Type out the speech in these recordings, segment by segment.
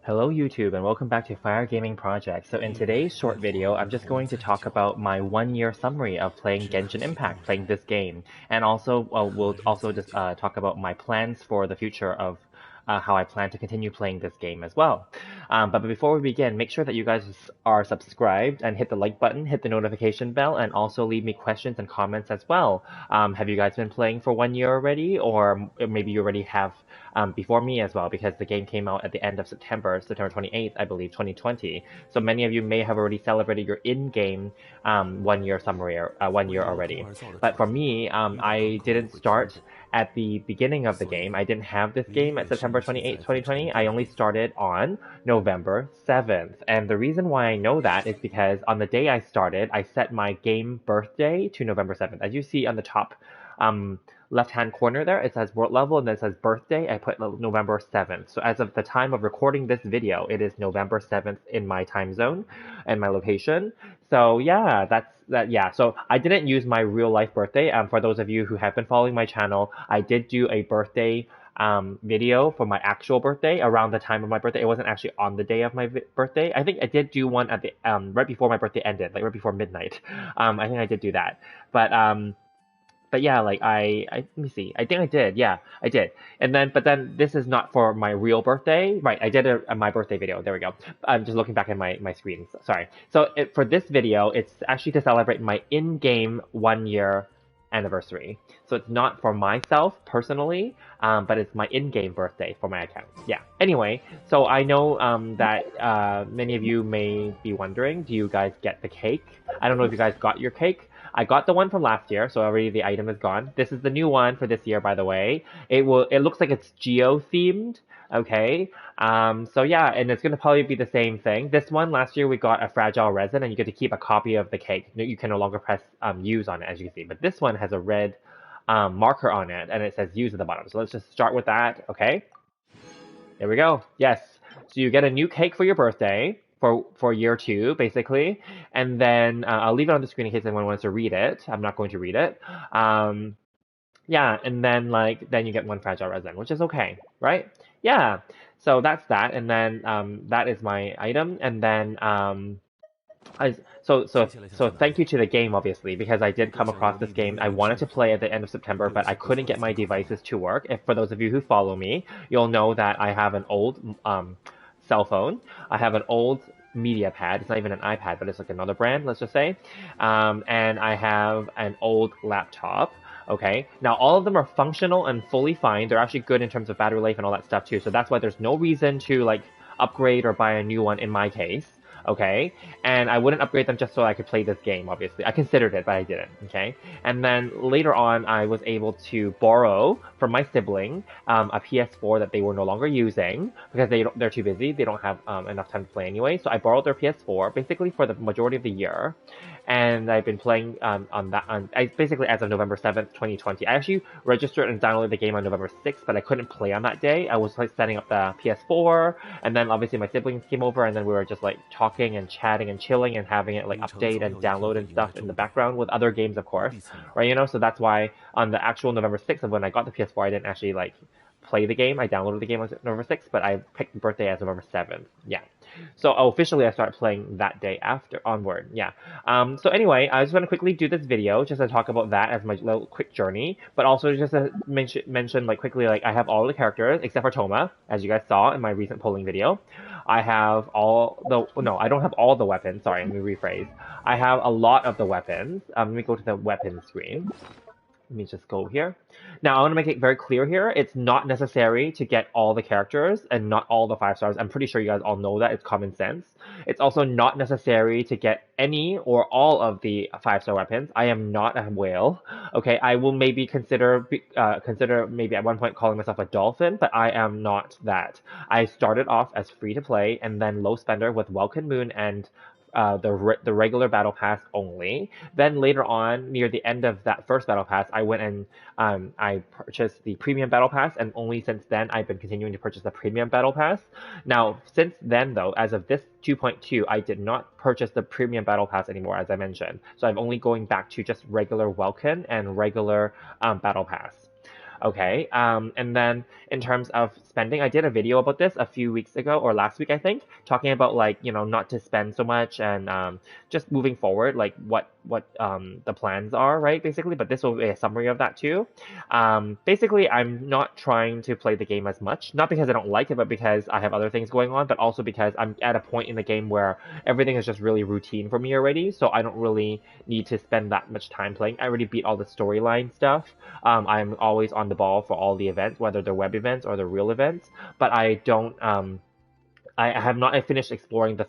Hello YouTube and welcome back to Fire Gaming Project. So in today's short video, I'm just going to talk about my 1 year summary of playing Genshin Impact, playing this game. And also, we'll also just talk about my plans for the future of how I plan to continue playing this game as well. But before we begin, make sure that you guys are subscribed and hit the like button, hit the notification bell, and also leave me questions and comments as well. Have you guys been playing for 1 year already? Or maybe you already have before me as well, because the game came out at the end of September 28th, I believe, 2020. So many of you may have already celebrated your in-game 1 year summary, 1 year already. But for me, I didn't start at the beginning of the game. I didn't have this game at September 28th, 2020. I only started on November 7th. And the reason why I know that is because on the day I started, I set my game birthday to November 7th. As you see on the top left-hand corner there, it says world level, and then it says birthday. I put November 7th. So as of the time of recording this video, it is November 7th in my time zone and my location. So yeah, yeah. So I didn't use my real life birthday. For those of you who have been following my channel, I did do a birthday video for my actual birthday around the time of my birthday. It wasn't actually on the day of my birthday. I think I did do one at the right before my birthday ended, like right before midnight. I think I did do that. But yeah, like let me see. I think I did. Yeah, I did. But then this is not for my real birthday. Right, I did my birthday video. There we go. I'm just looking back at my screen. Sorry. So for this video, it's actually to celebrate my in-game 1 year anniversary. So it's not for myself personally, but it's my in-game birthday for my account. Yeah. Anyway, so I know that many of you may be wondering, do you guys get the cake? I don't know if you guys got your cake. I got the one from last year, so already the item is gone. This is the new one for this year, by the way. It looks like it's geo themed. Okay. So yeah, and it's gonna probably be the same thing. This one last year we got a fragile resin, and you get to keep a copy of the cake. You can no longer press use on it, as you can see. But this one has a red marker on it, and it says use at the bottom. So let's just start with that. Okay. There we go. Yes. So you get a new cake for your birthday for year 2, basically. And then I'll leave it on the screen in case anyone wants to read it. I'm not going to read it. Yeah, and then then you get one fragile resin, which is okay, right? Yeah. So that's that, and then that is my item, and then so thank you to the game, obviously, because I did come across this game. I wanted to play at the end of September, but I couldn't get my devices to work. If for those of you who follow me, you'll know that I have an old cell phone. I have an old media pad. It's not even an iPad, but it's like another brand, let's just say. And I have an old laptop. Okay, now all of them are functional and fully fine. They're actually good in terms of battery life and all that stuff too. So that's why there's no reason to upgrade or buy a new one in my case. Okay, and I wouldn't upgrade them just so I could play this game, obviously. I considered it, but I didn't, okay? And then later on, I was able to borrow from my sibling a PS4 that they were no longer using because they're too busy. They don't have enough time to play anyway. So I borrowed their PS4 basically for the majority of the year. And I've been playing on that, basically as of November 7th, 2020. I actually registered and downloaded the game on November 6th, but I couldn't play on that day. I was setting up the PS4, and then obviously my siblings came over, and then we were just talking and chatting and chilling and having it update and download and stuff in the background with other games, of course, right? So that's why on the actual November 6th of when I got the PS4, I didn't actually play the game. I downloaded the game on November 6th, but I picked the birthday as November 7th. Yeah. So officially I started playing that day after onward. Yeah. So anyway, I just want to quickly do this video just to talk about that as my little quick journey, but also just to mention quickly, I have all the characters except for Toma, as you guys saw in my recent polling video. I have I don't have all the weapons. Sorry, let me rephrase. I have a lot of the weapons. Let me go to the weapons screen. Let me just go here. Now, I want to make it very clear here. It's not necessary to get all the characters and not all the 5 stars. I'm pretty sure you guys all know that. It's common sense. It's also not necessary to get any or all of the 5-star weapons. I am not a whale. Okay, I will maybe consider maybe at one point calling myself a dolphin, but I am not that. I started off as free to play and then low spender with Welkin Moon and the regular battle pass only. Then later on, near the end of that first battle pass, I went and I purchased the premium battle pass, and only since then I've been continuing to purchase the premium battle pass. Now, since then though, as of this 2.2, I did not purchase the premium battle pass anymore, as I mentioned. So I'm only going back to just regular Welkin and regular battle pass. Okay. And then in terms of spending, I did a video about this a few weeks ago or last week, I think, talking about like, not to spend so much and just moving forward, like what the plans are, right? Basically, but this will be a summary of that too. Basically, I'm not trying to play the game as much, not because I don't like it, but because I have other things going on, but also because I'm at a point in the game where everything is just really routine for me already, so I don't really need to spend that much time playing. I already beat all the storyline stuff. I'm always on the ball for all the events, whether they're web events or the real events, but I don't. I have not finished exploring the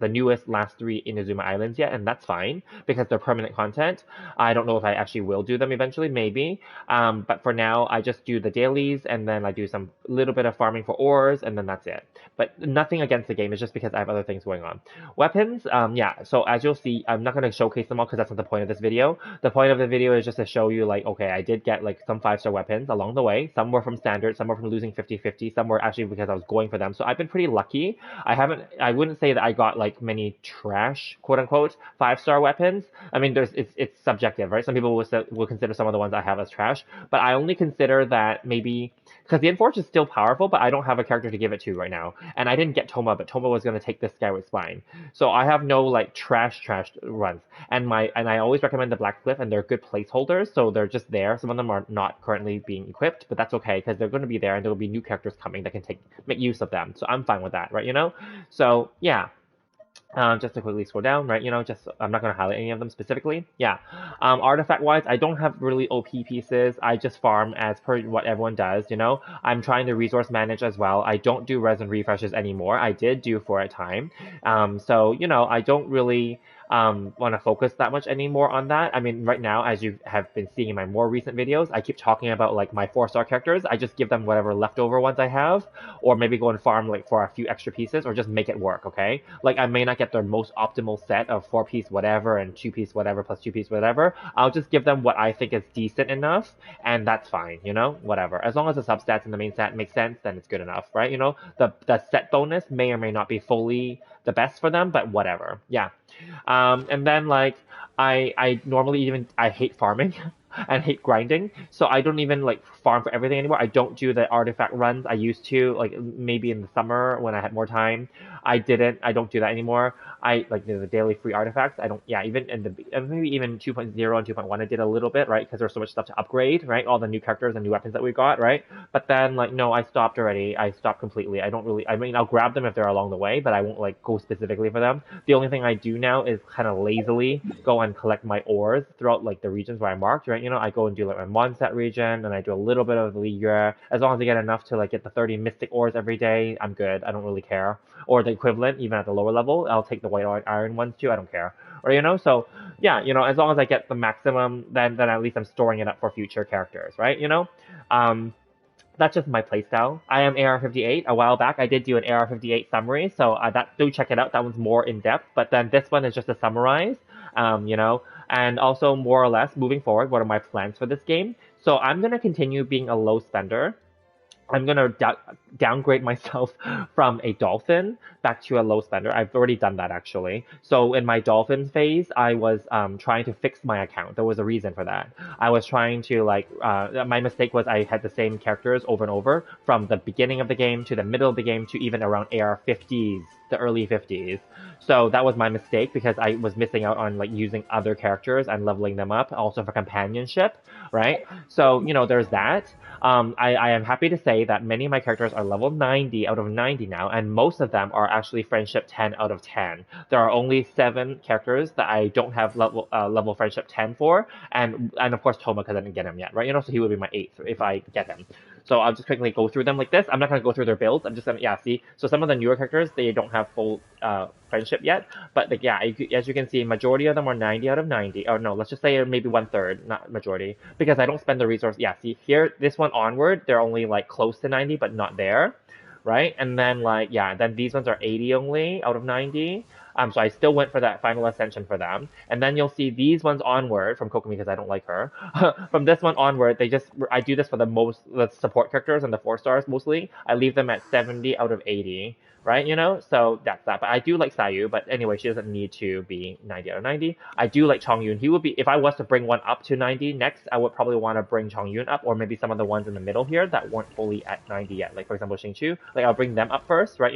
newest last three Inazuma Islands yet, and that's fine because they're permanent content. I don't know if I actually will do them eventually, maybe. But for now, I just do the dailies, and then I do some little bit of farming for ores, and then that's it. But nothing against the game. It's just because I have other things going on. Weapons, yeah. So as you'll see, I'm not going to showcase them all because that's not the point of this video. The point of the video is just to show you, like, okay, I did get like some 5-star weapons along the way. Some were from standard, some were from losing 50-50, some were actually because I was going for them. So I've been pretty lucky. I wouldn't say that I got like many trash, quote unquote, 5-star weapons. I mean, it's subjective, right? Some people will consider some of the ones I have as trash, but I only consider that maybe because the Enforce is still powerful, but I don't have a character to give it to right now. And I didn't get Toma, but Toma was going to take the Skyward Spine. So I have no like trash runs. And I always recommend the Black Cliff, and they're good placeholders, so they're just there. Some of them are not currently being equipped, but that's okay because they're going to be there, and there will be new characters coming that can make use of them. So I'm fine with that, right? So yeah. Just to quickly scroll down, right? Just I'm not gonna highlight any of them specifically. Yeah. Artifact-wise, I don't have really OP pieces. I just farm as per what everyone does. I'm trying to resource manage as well. I don't do resin refreshes anymore. I did do for a time. So I don't really want to focus that much anymore on that. I mean, right now, as you have been seeing in my more recent videos, I keep talking about like my 4-star characters. I just give them whatever leftover ones I have, or maybe go and farm like for a few extra pieces, or just make it work. Okay, like I may not get their most optimal set of 4-piece whatever and 2-piece whatever plus 2-piece whatever. I'll just give them what I think is decent enough, and that's fine. Whatever. As long as the substats and the main stat make sense, then it's good enough, right? The set bonus may or may not be fully the best for them, but whatever. Yeah. And then like I normally I hate farming and hate grinding, so I don't even like farm for everything anymore. I don't do the artifact runs I used to, like maybe in the summer when I had more time. I don't do that anymore. I like the daily free artifacts. I don't, yeah, even in maybe even 2.0 and 2.1 I did a little bit, right? Because there's so much stuff to upgrade, right? All the new characters and new weapons that we got, right? But then like no, I stopped already. I stopped completely. I don't really, I mean, I'll grab them if they're along the way, but I won't like go specifically for them. The only thing I do now is kind of lazily go and collect my ores throughout like the regions where I marked, right? I go and do like my Mondstadt region, and I do a little bit of the Liga. As long as I get enough to like get the 30 mystic ores every day, I'm good. I don't really care. Or the equivalent, even at the lower level, I'll take the white iron ones too. I don't care. Or so yeah, as long as I get the maximum, then at least I'm storing it up for future characters, right? That's just my playstyle. I am AR58. A while back, I did do an AR58 summary, so do check it out. That one's more in depth. But then this one is just a summarize, and also more or less moving forward. What are my plans for this game? So I'm gonna continue being a low spender. I'm gonna downgrade myself from a dolphin back to a low spender. I've already done that actually. So in my dolphin phase, I was trying to fix my account. There was a reason for that. I was trying to my mistake was I had the same characters over and over from the beginning of the game to the middle of the game to even around AR 50s, the early 50s. So that was my mistake because I was missing out on like using other characters and leveling them up also for companionship, right? So there's that. I am happy to say that many of my characters are level 90 out of 90 now, and most of them are actually friendship 10 out of 10. There are only 7 characters that I don't have level friendship 10 for, and of course Toma because I didn't get him yet, right? So he would be my 8th if I get him. So I'll just quickly go through them like this. I'm not going to go through their builds. I'm just going to, see. So some of the newer characters, they don't have full friendship yet. But as you can see, majority of them are 90 out of 90. Or no, let's just say maybe 1/3, not majority. Because I don't spend the resource. Yeah, see here, this one onward, they're only like close to 90, but not there. Right? And then then these ones are 80 only out of 90. So I still went for that final ascension for them. And then you'll see these ones onward from Kokomi because I don't like her. From this one onward, I do this for the support characters and the 4 stars mostly. I leave them at 70 out of 80. Right, so that's that. But I do like Sayu, but anyway, she doesn't need to be 90 out of 90. I do like Chongyun. He would be, if I was to bring one up to 90 next, I would probably want to bring Chongyun up, or maybe some of the ones in the middle here that weren't fully at 90 yet. Like, for example, Xingqiu. Like, I'll bring them up first, right,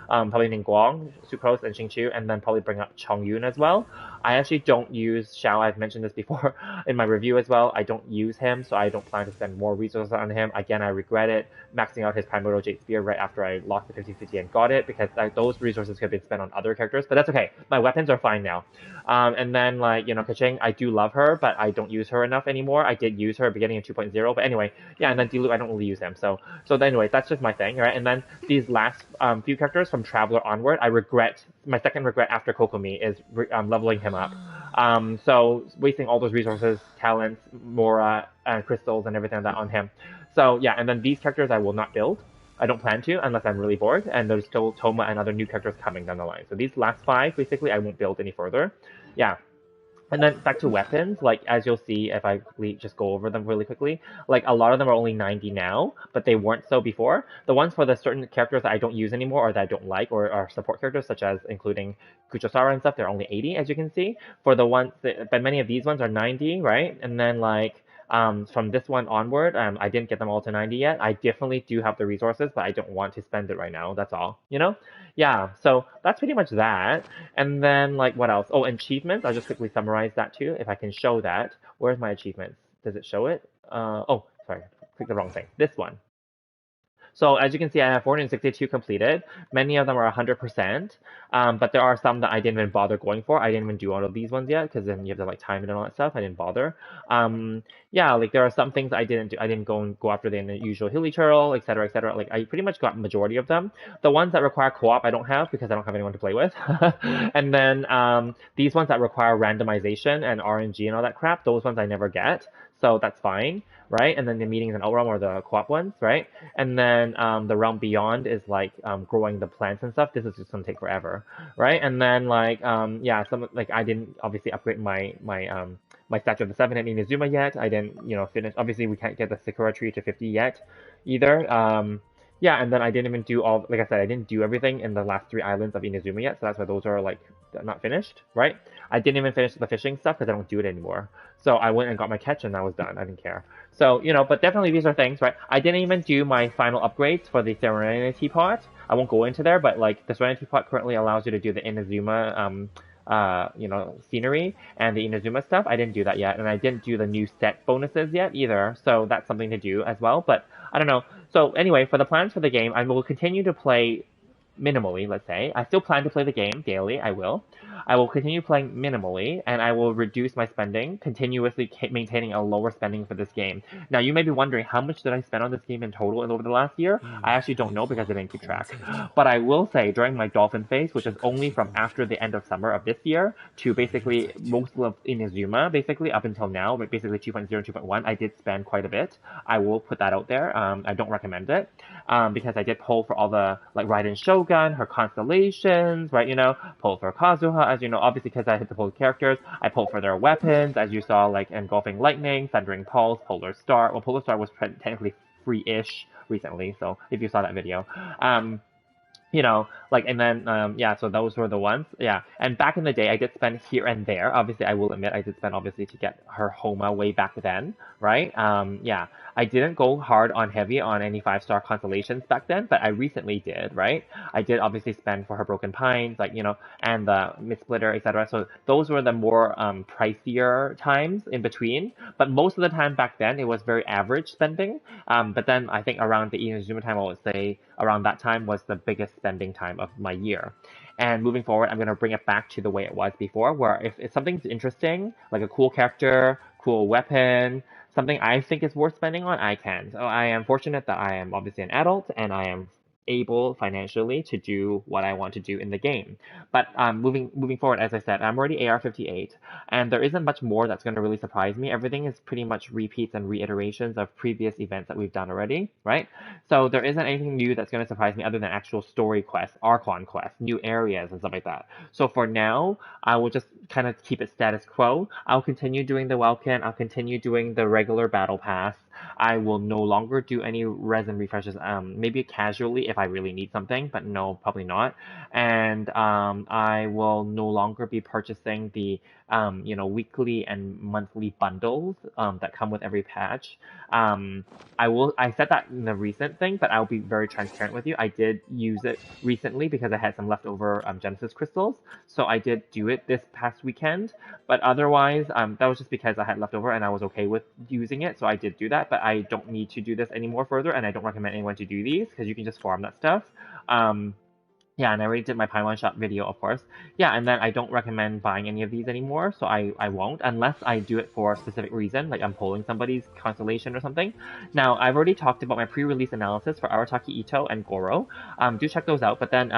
probably Ningguang, Sucrose, and Xingqiu, and then probably bring up Chongyun as well. I actually don't use Xiao. I've mentioned this before in my review as well. I don't use him, so I don't plan to spend more resources on him. Again, I regret it, maxing out his Primordial Jade Spear right after I lost the 50-50 and got it, because those resources could have been spent on other characters, but that's okay. My weapons are fine now. And then, Keqing, I do love her, but I don't use her enough anymore. I did use her beginning of 2.0, but anyway, yeah, and then Diluc, I don't really use him. So anyway, that's just my thing, right? And then these last few characters from Traveler onward, my second regret after Kokomi is leveling him up. So wasting all those resources, talents, Mora, and crystals, and everything like that on him. So yeah, and then these characters I will not build. I don't plan to unless I'm really bored, and there's still Toma and other new characters coming down the line. So these last 5, basically, I won't build any further. Yeah. And then back to weapons, like as you'll see if I just go over them really quickly, like a lot of them are only 90 now, but they weren't so before. The ones for the certain characters that I don't use anymore or that I don't like or are support characters, such as including Kuchosara and stuff, they're only 80, as you can see. For the ones, but many of these ones are 90, right? And then from this one onward, I didn't get them all to 90 yet. I definitely do have the resources, but I don't want to spend it right now. That's all, Yeah, so that's pretty much that. And then, what else? Oh, achievements. I'll just quickly summarize that too, if I can show that. Where's my achievements? Does it show it? Oh, sorry, clicked the wrong thing. This one. So as you can see, I have 462 completed. Many of them are 100%, but there are some that I didn't even bother going for. I didn't even do all of these ones yet because then you have to time it and all that stuff. I didn't bother. Yeah, there are some things I didn't do. I didn't go after the usual hilly turtle, etc., etc. I pretty much got majority of them. The ones that require co-op I don't have because I don't have anyone to play with. And then these ones that require randomization and RNG and all that crap, those ones I never get. So that's fine, right? And then the meetings and Outrealm are the co-op ones, right? And then the realm beyond is growing the plants and stuff. This is just gonna take forever, right? And then yeah, some I didn't obviously upgrade my statue of the 7 at Inazuma yet. I didn't finish. Obviously we can't get the Sakura tree to 50 yet, either. Yeah, and then I didn't even do all, like I said, I didn't do everything in the last 3 islands of Inazuma yet, so that's why those are not finished, right? I didn't even finish the fishing stuff because I don't do it anymore. So I went and got my catch and I was done. I didn't care. So, but definitely these are things, right? I didn't even do my final upgrades for the Serenity Pot. I won't go into there, but the Serenity Pot currently allows you to do the Inazuma scenery and the Inazuma stuff. I didn't do that yet, and I didn't do the new set bonuses yet either, so that's something to do as well, but I don't know. So anyway, for the plans for the game, I will continue to play minimally, let's say. I still plan to play the game daily, I will. I will continue playing minimally, and I will reduce my spending, continuously maintaining a lower spending for this game. Now, you may be wondering, how much did I spend on this game in total over the last year? I actually don't know because I didn't keep track. But I will say, during my dolphin phase, which is only from after the end of summer of this year to basically most of Inazuma, basically up until now, basically 2.0 and 2.1, I did spend quite a bit. I will put that out there. I don't recommend it because I did pull for all the Raiden Shogun, her constellations, right? Pull for Kazuha, as you know, obviously because I hit the pull characters. I pulled for their weapons, as you saw, Engulfing Lightning, Thundering Pulse, Polar Star. Well, Polar Star was technically free-ish recently, so if you saw that video. And then, yeah, so those were the ones, yeah. And back in the day, I did spend here and there. Obviously, I will admit, I did spend, obviously, to get her Homa way back then, right? Yeah, I didn't go hard on heavy on any 5-star constellations back then, but I recently did, right? I did obviously spend for her Broken Pines, and the Mid-Splitter, etc. So those were the more pricier times in between. But most of the time back then, it was very average spending. But then I think around the Inazuma time, I would say around that time was the biggest spending time of my year. And moving forward, I'm going to bring it back to the way it was before, where if something's interesting, like a cool character, cool weapon, something I think is worth spending on, I can. So I am fortunate that I am obviously an adult, and I am able financially to do what I want to do in the game. But moving forward, as I said, I'm already AR-58, and there isn't much more that's going to really surprise me. Everything is pretty much repeats and reiterations of previous events that we've done already, right? So there isn't anything new that's going to surprise me other than actual story quests, Archon quests, new areas, and stuff like that. So for now, I will just kind of keep it status quo. I'll continue doing the Welkin, I'll continue doing the regular battle pass. I will no longer do any resin refreshes, maybe casually if I really need something, but no, probably not. And I will no longer be purchasing the weekly and monthly bundles that come with every patch. I said that in the recent thing, but I'll be very transparent with you. I did use it recently because I had some leftover Genesis crystals, so I did do it this past weekend. But otherwise, that was just because I had leftover and I was okay with using it, so I did do that. But I don't need to do this anymore further, and I don't recommend anyone to do these because you can just farm that stuff. Yeah, and I already did my Pylon Shop video, of course. Yeah, and then I don't recommend buying any of these anymore, so I won't, unless I do it for a specific reason, like I'm polling somebody's constellation or something. Now, I've already talked about my pre-release analysis for Arataki Ito and Goro. Do check those out, but then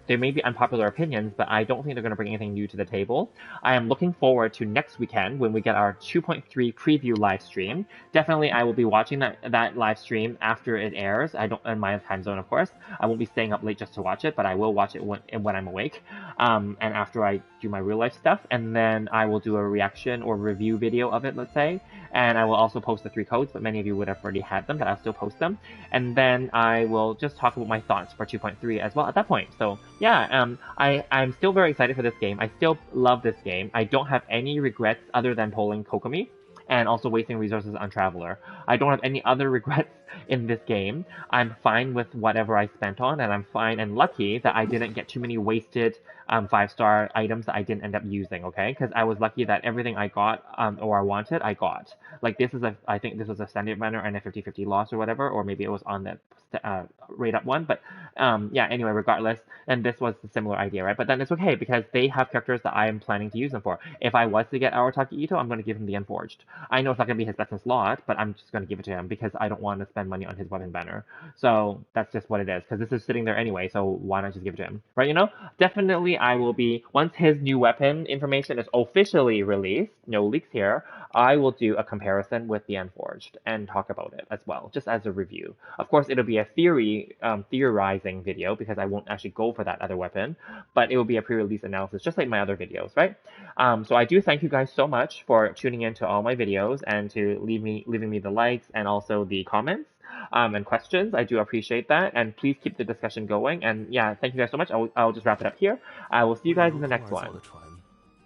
there may be unpopular opinions, but I don't think they're going to bring anything new to the table. I am looking forward to next weekend when we get our 2.3 preview live stream. Definitely, I will be watching that live stream after it airs. I don't in my time zone, of course. I won't be staying up late just to watch it, but I will watch it when I'm awake, and after I do my real life stuff, and then I will do a reaction or review video of it, let's say, and I will also post the 3 codes, but many of you would have already had them, but I'll still post them, and then I will just talk about my thoughts for 2.3 as well at that point. So yeah, I'm still very excited for this game. I still love this game. I don't have any regrets other than polling Kokomi and also wasting resources on Traveler. I don't have any other regrets in this game. I'm fine with whatever I spent on, and I'm fine and lucky that I didn't get too many wasted 5-star items that I didn't end up using, okay? Because I was lucky that everything I got or I wanted, I got. Like I think this was a standard banner and a 50-50 loss or whatever, or maybe it was on the rate up one, but yeah, anyway, regardless, and this was a similar idea, right? But then it's okay because they have characters that I am planning to use them for. If I was to get Arataki Ito, I'm going to give him the Unforged. I know it's not going to be his best in slot, but I'm just going to give it to him because I don't want to spend money on his weapon banner. So that's just what it is, because this is sitting there anyway, so why not just give it to him, right? Definitely I will be, once his new weapon information is officially released, no leaks here, I will do a comparison with the Unforged and talk about it as well, just as a review. Of course, it'll be a theorizing video because I won't actually go for that other weapon, but it will be a pre-release analysis, just like my other videos, right? So I do thank you guys so much for tuning in to all my videos and to leaving me the likes and also the comments and questions. I do appreciate that, and please keep the discussion going. And yeah, thank you guys so much. I'll just wrap it up here. I will see you guys in the next one.